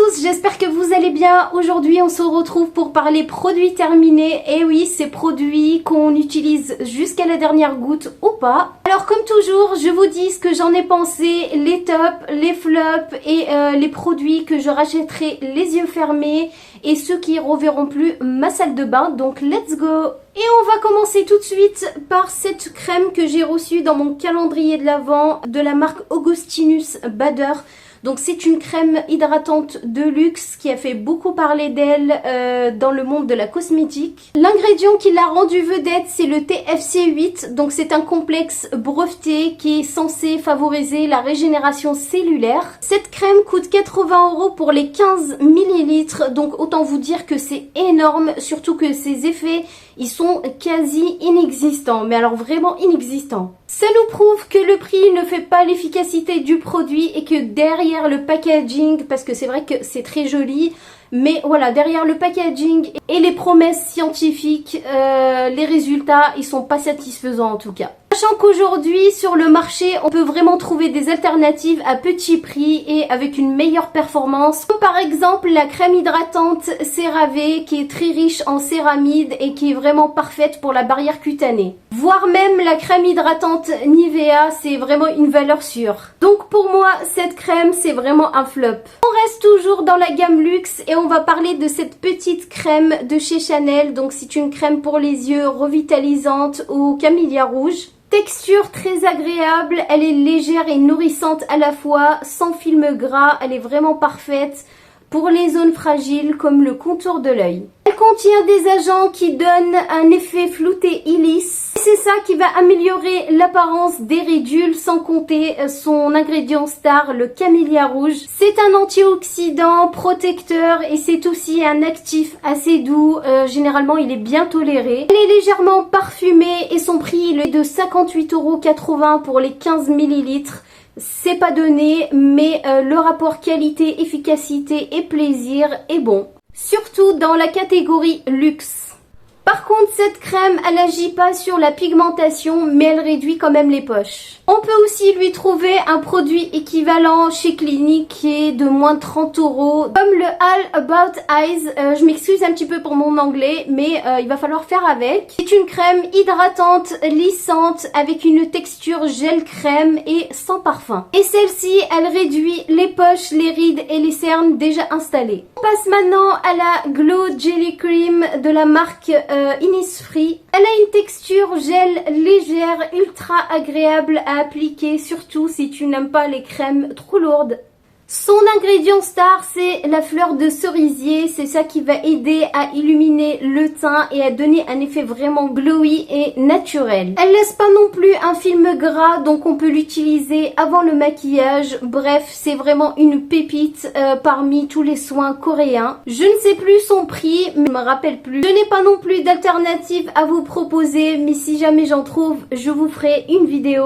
tous, j'espère que vous allez bien. Aujourd'hui on se retrouve pour parler produits terminés. Et oui, ces produits qu'on utilise jusqu'à la dernière goutte ou pas. Alors comme toujours, je vous dis ce que j'en ai pensé, les tops, les flops et les produits que je rachèterai les yeux fermés et ceux qui reverront plus ma salle de bain. Donc let's go! Et on va commencer tout de suite par cette crème que j'ai reçue dans mon calendrier de l'Avent de la marque Augustinus Bader. Donc c'est une crème hydratante de luxe qui a fait beaucoup parler d'elle dans le monde de la cosmétique. L'ingrédient qui l'a rendue vedette, c'est le TFC8. Donc c'est un complexe breveté qui est censé favoriser la régénération cellulaire. Cette crème coûte 80 € pour les 15 ml. Donc autant vous dire que c'est énorme, surtout que ses effets, ils sont quasi inexistants. Mais alors vraiment inexistants. Ça nous prouve que le prix ne fait pas l'efficacité du produit et que derrière le packaging, parce que c'est vrai que c'est très joli, mais voilà, derrière le packaging et les promesses scientifiques, les résultats, ils sont pas satisfaisants en tout cas. Sachant qu'aujourd'hui, sur le marché, on peut vraiment trouver des alternatives à petit prix et avec une meilleure performance. Comme par exemple la crème hydratante CeraVe qui est très riche en céramide et qui est vraiment parfaite pour la barrière cutanée. Voire même la crème hydratante Nivea, c'est vraiment une valeur sûre. Donc pour moi, cette crème, c'est vraiment un flop. On reste toujours dans la gamme luxe et on va parler de cette petite crème de chez Chanel. Donc c'est une crème pour les yeux revitalisante au camélia rouge. Texture très agréable, elle est légère et nourrissante à la fois, sans film gras, elle est vraiment parfaite pour les zones fragiles comme le contour de l'œil. Elle contient des agents qui donnent un effet flouté et lisse. C'est ça qui va améliorer l'apparence des ridules, sans compter son ingrédient star, le camélia rouge. C'est un antioxydant protecteur et c'est aussi un actif assez doux. Généralement, il est bien toléré. Elle est légèrement parfumée et son prix il est de 58,80 € pour les 15 ml. C'est pas donné, mais le rapport qualité-efficacité et plaisir est bon. Surtout dans la catégorie luxe. Par contre, cette crème, elle n'agit pas sur la pigmentation, mais elle réduit quand même les poches. On peut aussi lui trouver un produit équivalent chez Clinique qui est de moins de 30 €, comme le All About Eyes. Je m'excuse un petit peu pour mon anglais, mais il va falloir faire avec. C'est une crème hydratante, lissante, avec une texture gel crème et sans parfum. Et celle-ci, elle réduit les poches, les rides et les cernes déjà installées. On passe maintenant à la Glow Jelly Cream de la marque Innisfree. Elle a une texture gel légère, ultra agréable à appliquer, surtout si tu n'aimes pas les crèmes trop lourdes. Son ingrédient star, c'est la fleur de cerisier. C'est ça qui va aider à illuminer le teint et à donner un effet vraiment glowy et naturel. Elle laisse pas non plus un film gras, donc on peut l'utiliser avant le maquillage. Bref, c'est vraiment une pépite parmi tous les soins coréens. Je ne sais plus son prix, mais je me rappelle plus. Je n'ai pas non plus d'alternative à vous proposer, mais si jamais j'en trouve, je vous ferai une vidéo.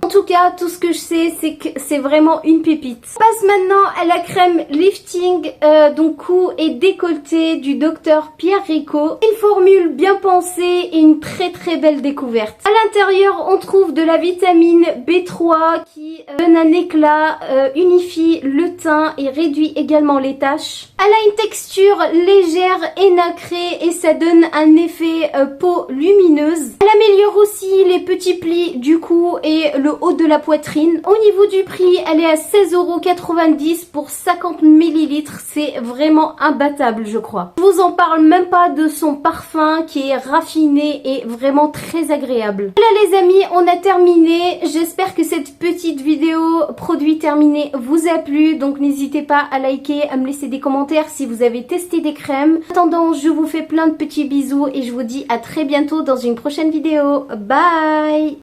En tout cas, tout ce que je sais, c'est que c'est vraiment une pépite. On passe maintenant à la crème lifting, donc cou et décolleté du docteur Pierre Rico. Une formule bien pensée et une très très belle découverte. À l'intérieur, on trouve de la vitamine B3 qui donne un éclat, unifie le teint et réduit également les taches. Elle a une texture légère et nacrée et ça donne un effet peau lumineuse. Elle améliore aussi les petits plis du cou et le haut de la poitrine. Au niveau du prix, elle est à 16,90 € pour 50 ml. C'est vraiment imbattable, je crois. Je vous en parle même pas de son parfum qui est raffiné et vraiment très agréable. Voilà les amis, on a terminé. J'espère que cette petite vidéo produit terminé vous a plu. Donc n'hésitez pas à liker, à me laisser des commentaires si vous avez testé des crèmes. En attendant, je vous fais plein de petits bisous et je vous dis à très bientôt dans une prochaine vidéo. Bye!